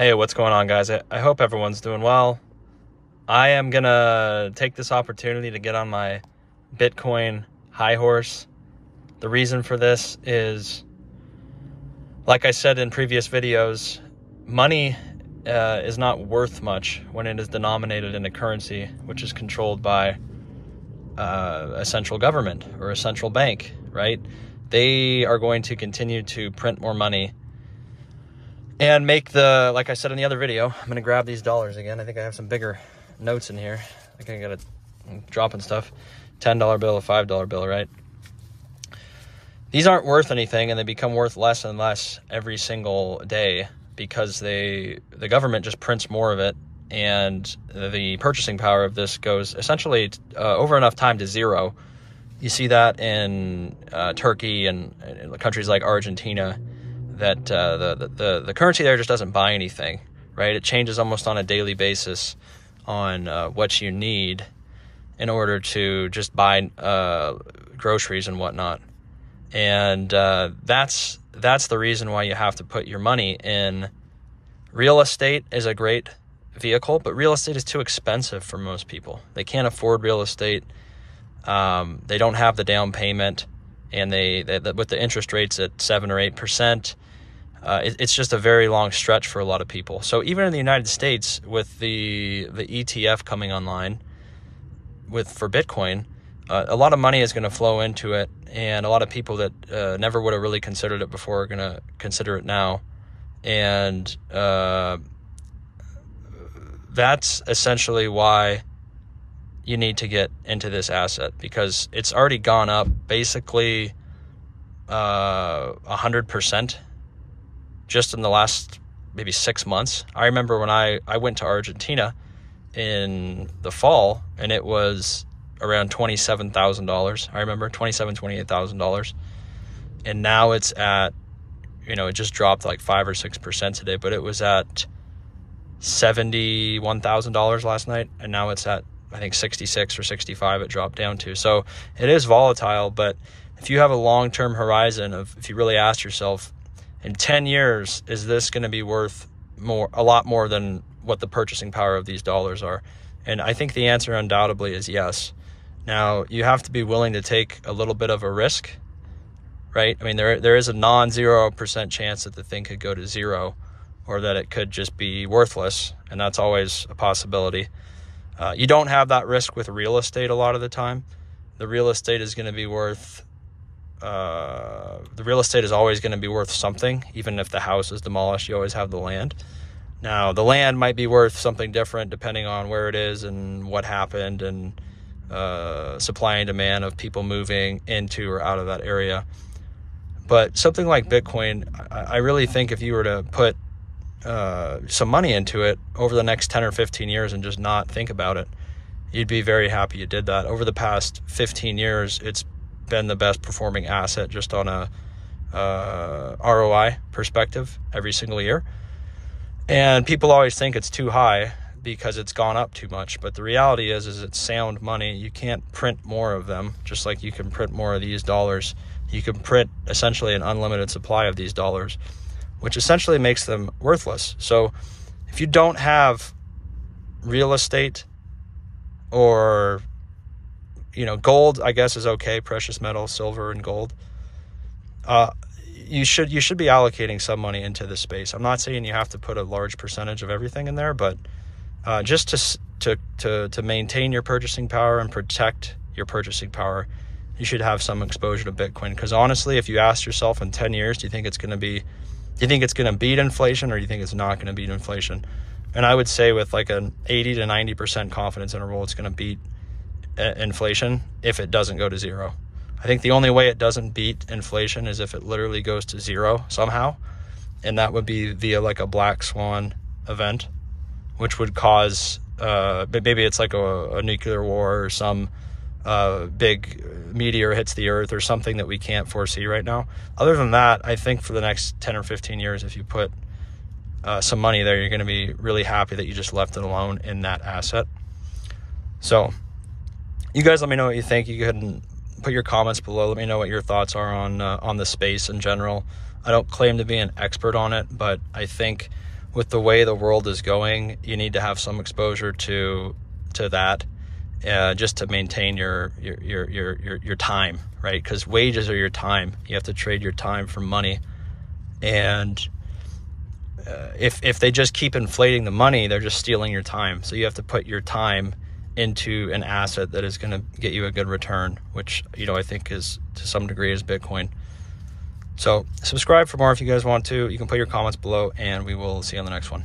Hey, what's going on, guys? I hope everyone's doing well. I am going to take this opportunity to get on my Bitcoin high horse. The reason for this is, like I said in previous videos, money is not worth much when it is denominated in a currency which is controlled by a central government or a central bank, right? They are going to continue to print more money and make like I said in the other video, I'm going to grab these dollars again. I think I have some bigger notes in here. I think I got it dropping stuff. $10 bill, a $5 bill, right? These aren't worth anything, and they become worth less and less every single day because the government just prints more of it, and the purchasing power of this goes essentially over enough time to zero. You see that in Turkey and countries like Argentina, that the currency there just doesn't buy anything, right? It changes almost on a daily basis on what you need in order to just buy groceries and whatnot. And that's the reason why you have to put your money in. Real estate is a great vehicle, but real estate is too expensive for most people. They can't afford real estate. They don't have the down payment, and they with the interest rates at 7 or 8%, it's just a very long stretch for a lot of people. So even in the United States, with the ETF coming online for Bitcoin, a lot of money is going to flow into it, and a lot of people that never would have really considered it before are going to consider it now. And that's essentially why you need to get into this asset, because it's already gone up basically 100% just in the last maybe 6 months. I remember when I went to Argentina in the fall, and it was around $27,000. I remember $28,000. And now it's at, it just dropped like 5 or 6% today, but it was at $71,000 last night, and now it's at, I think, 66 or 65 it dropped down to. So it is volatile, but if you have a long-term horizon if you really ask yourself, in 10 years, is this going to be worth a lot more than what the purchasing power of these dollars are? And I think the answer undoubtedly is yes. Now, you have to be willing to take a little bit of a risk, right? I mean, there is a non-0% chance that the thing could go to zero, or that it could just be worthless, and that's always a possibility. You don't have that risk with real estate a lot of the time. The real estate is going to be worth, the real estate is always going to be worth something. Even if the house is demolished, you always have the land. Now, the land might be worth something different depending on where it is and what happened, and supply and demand of people moving into or out of that area. But something like Bitcoin, I really think if you were to put some money into it over the next 10 or 15 years and just not think about it, you'd be very happy you did that. Over the past 15 years, it's been the best performing asset just on a ROI perspective every single year. And people always think it's too high because it's gone up too much. But the reality is it's sound money. You can't print more of them, just like you can print more of these dollars. You can print essentially an unlimited supply of these dollars, which essentially makes them worthless. So if you don't have real estate or, gold, I guess, is okay, precious metal, silver and gold, you should be allocating some money into this space. I'm not saying you have to put a large percentage of everything in there, but just to maintain your purchasing power and protect your purchasing power, you should have some exposure to Bitcoin. Because honestly, if you ask yourself in 10 years, do you think it's going to beat inflation, or do you think it's not going to beat inflation? And I would say with like an 80 to 90% confidence interval, it's going to beat inflation if it doesn't go to zero. I think the only way it doesn't beat inflation is if it literally goes to zero somehow. And that would be via like a black swan event, which would cause, maybe it's like a nuclear war or some big meteor hits the earth or something that we can't foresee right now. Other than that, I think for the next 10 or 15 years, if you put some money there, you're going to be really happy that you just left it alone in that asset. So you guys let me know what you think. You can put your comments below. Let me know what your thoughts are on the space in general. I don't claim to be an expert on it, but I think with the way the world is going, you need to have some exposure to that, just to maintain your time, right? Because wages are your time. You have to trade your time for money, and if they just keep inflating the money, they're just stealing your time. So you have to put your time into an asset that is going to get you a good return, which, you know, I think is to some degree is Bitcoin. So subscribe for more if you guys want to. You can put your comments below, and we will see you on the next one.